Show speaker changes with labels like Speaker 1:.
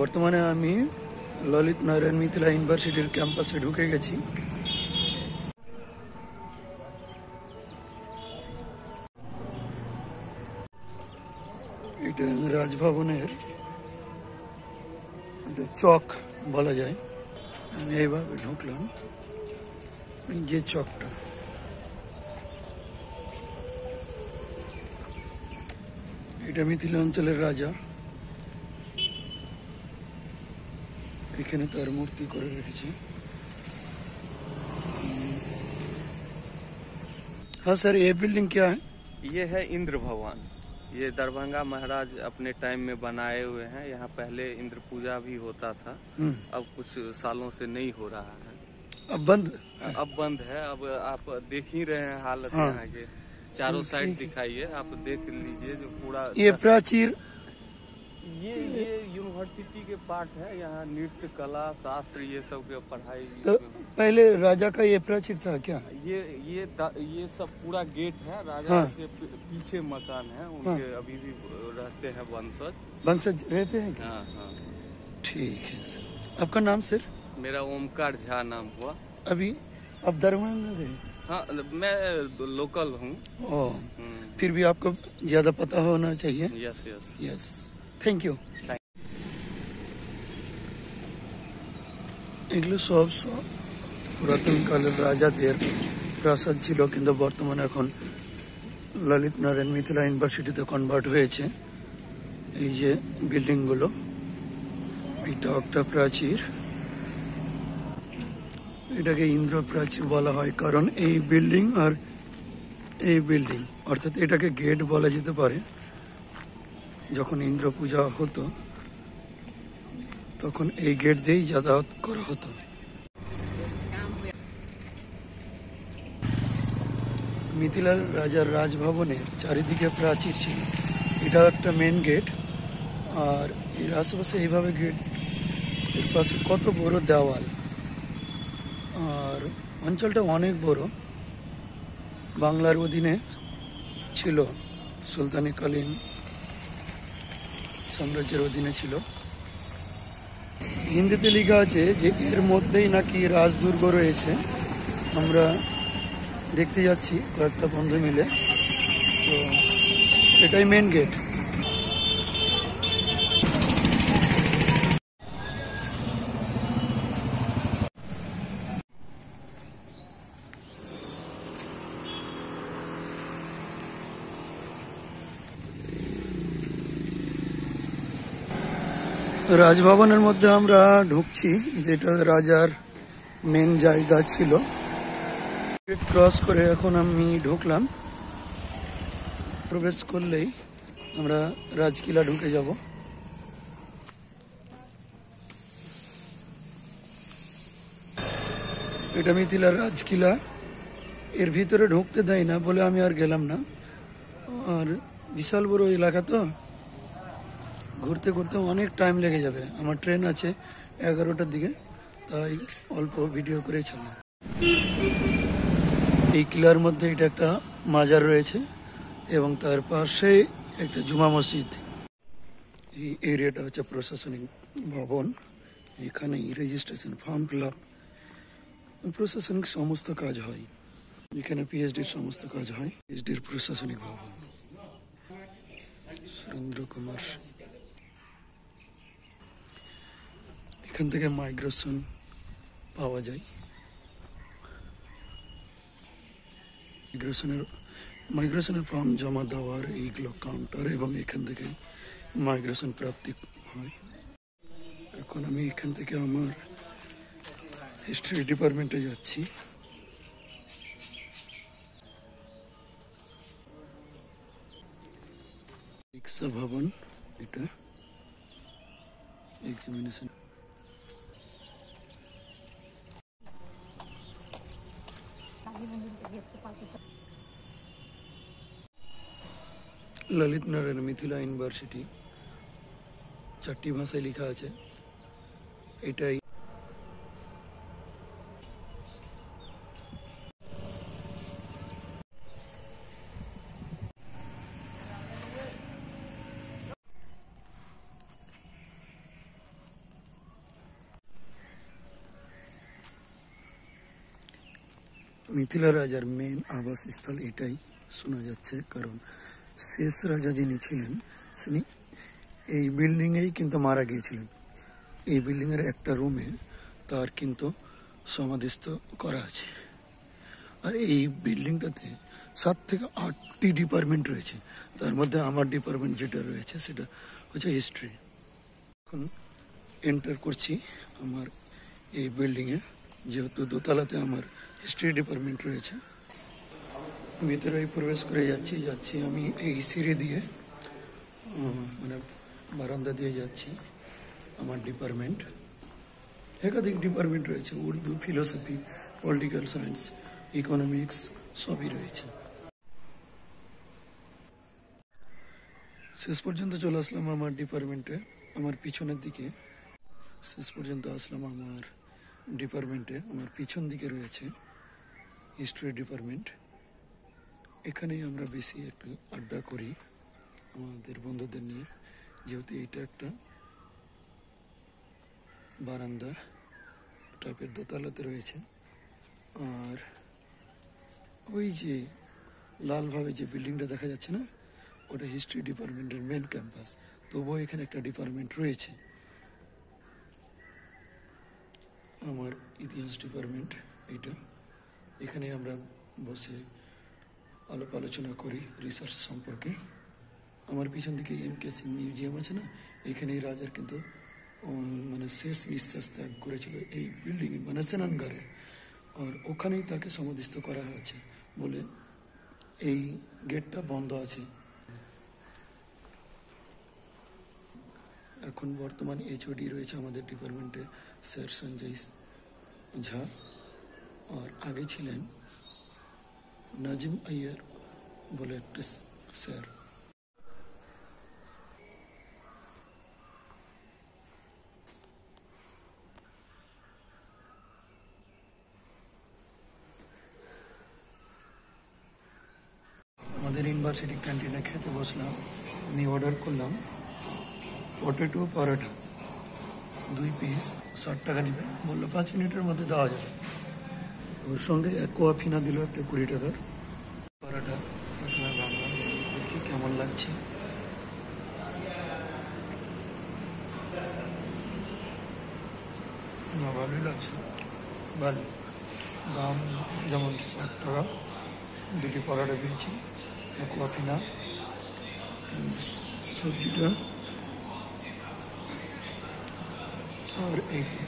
Speaker 1: বর্তমানে আমি ললিত নারায়ণ মিথিলা ইউনিভার্সিটির ক্যাম্পাসে ঢুকে গেছি। এটা রাজভবনের এটা চক বলা যায়। আমি এইভাবে ঢুকলাম, এই যে চকটা, এটা মিথিলা অঞ্চলের রাজা, এখানে তার মূর্তি করে রেখেছে। हाँ सर, ये बिल्डिंग क्या है?
Speaker 2: ये है इंद्र भवन। ये दरभंगा महाराज अपने टाइम में बनाए हुए हैं। यहाँ पहले इंद्र पूजा भी होता था। अब कुछ सालों से नहीं हो रहा है।
Speaker 1: अब बंद
Speaker 2: है। अब आप देख ही रहे हैं हालत।
Speaker 1: हाँ।
Speaker 2: यहाँ के चारों साइड दिखाइए, आप देख लीजिए जो पूरा
Speaker 1: ये प्राचीर,
Speaker 2: ये यूनिवर्सिटी के पार्ट है। यहाँ नृत्य, कला, शास्त्र ये सब के पढ़ाई।
Speaker 1: तो पहले राजा का ये प्राचीर था क्या?
Speaker 2: ये सब पूरा गेट है। राजा
Speaker 1: हाँ।
Speaker 2: के पीछे मकान है उनके। हाँ। अभी भी रहते हैं
Speaker 1: वंशज रहते हैं क्या?
Speaker 2: हाँ हाँ।
Speaker 1: ठीक है सर। आपका नाम सर?
Speaker 2: मेरा ओमकार झा नाम हुआ।
Speaker 1: अभी अब दरभंगा गए?
Speaker 2: हाँ, मैं लोकल हूँ।
Speaker 1: फिर भी आपको ज्यादा पता होना चाहिए।
Speaker 2: Yes yes
Speaker 1: yes, thank you. এগুলো সব পুরাতন কালের রাজাদের প্রাসাদ ছিল, কিন্তু বর্তমানে এখন ললিত নারায়ণ মিথিলা ইউনিভার্সিটিতে কনভার্ট হয়েছে। এই যে বিল্ডিং গুলো, এটা একটা প্রাচীর, এটাকে ইন্দ্র প্রাচীর বলা হয় কারণ এই বিল্ডিং আর এই বিল্ডিং, অর্থাৎ এটাকে গেট বলা যেতে পারে। যখন ইন্দ্র পূজা হতো তখন এই গেট দিয়েই যাতায়াত করা হতো। মিথিলার রাজার রাজভবনের চারিদিকে প্রাচীর ছিল, এটা একটা মেন গেট। আর এর আশেপাশে এইভাবে গেট, এর পাশে কত বড় দেওয়াল। আর অঞ্চলটা অনেক বড়, বাংলার অধীনে ছিল, সুলতানিকালীন সাম্রাজ্যের অধীনে ছিল। হিন্দিতে লেখা আছে যে এর মধ্যেই নাকি রাজদুর্গ রয়েছে। আমরা দেখতে যাচ্ছি কয়েকটা বন্ধু মিলে। তো এটাই মেন গেট। রাজভবনের মধ্যে আমরা ঢুকছি, যেটা রাজার মেন জায়গা ছিল। গেট ক্রস করে এখন আমি ঢুকলাম। প্রবেশ করলেই আমরা রাজকিলা ঢুকে যাব। এটা মিথিলার রাজকিলা। এর ভিতরে ঢুকতে দেয় না বলে আমি আর গেলাম না। আর বিশাল বড় এলাকা, তো ঘুরতে ঘুরতে অনেক টাইম লেগে যাবে। আমার ট্রেন আছে 11টার দিকে, তাই অল্প ভিডিও করে ছাড়লাম। এই কিলার মধ্যে এটা একটা মাজার রয়েছে এবং তার পাশে একটা জুমা মসজিদ। এই এরিয়াটা হচ্ছে প্রশাসনিক ভবন। এখানে রেজিস্ট্রেশন, ফর্ম ফিল আপ, প্রশাসনিক সমস্ত কাজ হয়। এখানে পিএইচডির সমস্ত কাজ হয়। পিএইচডির প্রশাসনিক ভবন, সুরেন্দ্র কুমার সিং। এখান থেকে মাইগ্রেশন পাওয়া যায়। মাইগ্রেশনের ফর্ম জমা দেওয়ার এইগুলো কাউন্টার, এবং এখান থেকে মাইগ্রেশন প্রাপ্তি হয়। এখন আমি এখান থেকে আমার হিস্ট্রি ডিপার্টমেন্টে যাচ্ছি। শিক্ষা ভবন, এটা এক্সামিনেশন। ললিত নারায়ণ মিথিলা ইউনিভার্সিটি 4টি ভাষায় লেখা আছে। এটাই মিথিলা রাজার মেন আবাসস্থল এটাই শোনা যাচ্ছে, কারণ শেষ রাজা যিনি ছিলেন তিনি এই বিল্ডিংয়েই কিন্তু মারা গিয়েছিলেন। এই বিল্ডিংয়ের একটা রুমে তার কিন্তু সমাধিস্থ করা আছে। আর এই বিল্ডিংটাতে 7 থেকে 8টি ডিপার্টমেন্ট রয়েছে, তার মধ্যে আমার ডিপার্টমেন্ট যেটা রয়েছে সেটা হচ্ছে হিস্ট্রি। এখন এন্টার করছি আমার এই বিল্ডিংয়ে, যেহেতু দোতলাতে আমার হিস্ট্রি ডিপার্টমেন্ট রয়েছে। ভিতরে প্রবেশ করে যাচ্ছি আমি এই সিঁড়ি দিয়ে, মানে বারান্দা দিয়ে যাচ্ছি আমার ডিপার্টমেন্ট। একাধিক ডিপার্টমেন্ট রয়েছে, Urdu, philosophy, political science, economics সবই রয়েছে। শেষ পর্যন্ত চলে আসলাম আমার ডিপার্টমেন্টে। আমার পিছনের দিকে শেষ পর্যন্ত আসলাম আমার ডিপার্টমেন্টে। আমার পিছন দিকে রয়েছে হিস্ট্রি ডিপার্টমেন্ট। এখানেই আমরা বেশি একটু আড্ডা করি আমাদের বন্ধুদের নিয়ে, যেহেতু এটা একটা বারান্দা টাইপের দোতলাতে রয়েছে। আর ওই যে লালভাবে যে বিল্ডিংটা দেখা যাচ্ছে না, ওটা হিস্ট্রি ডিপার্টমেন্টের মেন ক্যাম্পাস। তবুও এখানে একটা ডিপার্টমেন্ট রয়েছে। আমার ইতিহাস ডিপার্টমেন্ট এইটা। এখানে আমরা বসে আলাপ আলোচনা করি রিসার্চ সম্পর্কে। আমার পিছন দিকে MK সিং মিউজিয়াম আছে না, এখানেই রাজার কিন্তু মানে শেষ নিঃশ্বাস ত্যাগ করেছিল এই বিল্ডিংয়ে, মানে সেনানগারে। আর ওখানেই তাকে সমাধিস্থ করা হয়েছে বলে এই গেটটা বন্ধ আছে। এখন বর্তমান HOD রয়েছে আমাদের ডিপার্টমেন্টে স্যার সঞ্জয় ঝা, আর আগে ছিলেন নাজিম আইয়ার বলে একটা স্যার। আমাদের ইউনিভার্সিটি ক্যান্টিনে খেতে বসলাম। আমি অর্ডার করলাম পটেটো পরোটা, 2 পিস, 60 টাকা নেবে, বললো 5 মিনিটের মধ্যে দেওয়া যাবে। ওর সঙ্গে এক কোয়া ফিনা দিল একটা 20 টাকার। পরোটা প্রথমে ভাবলাম দেখি কেমন লাগছে। না, ভালোই লাগছে, ভালো। দাম যেমন 60 টাকা, 2টি পরোটা পেয়েছি, এক কোয়া ফিনা, সবজিটা, আর এই তো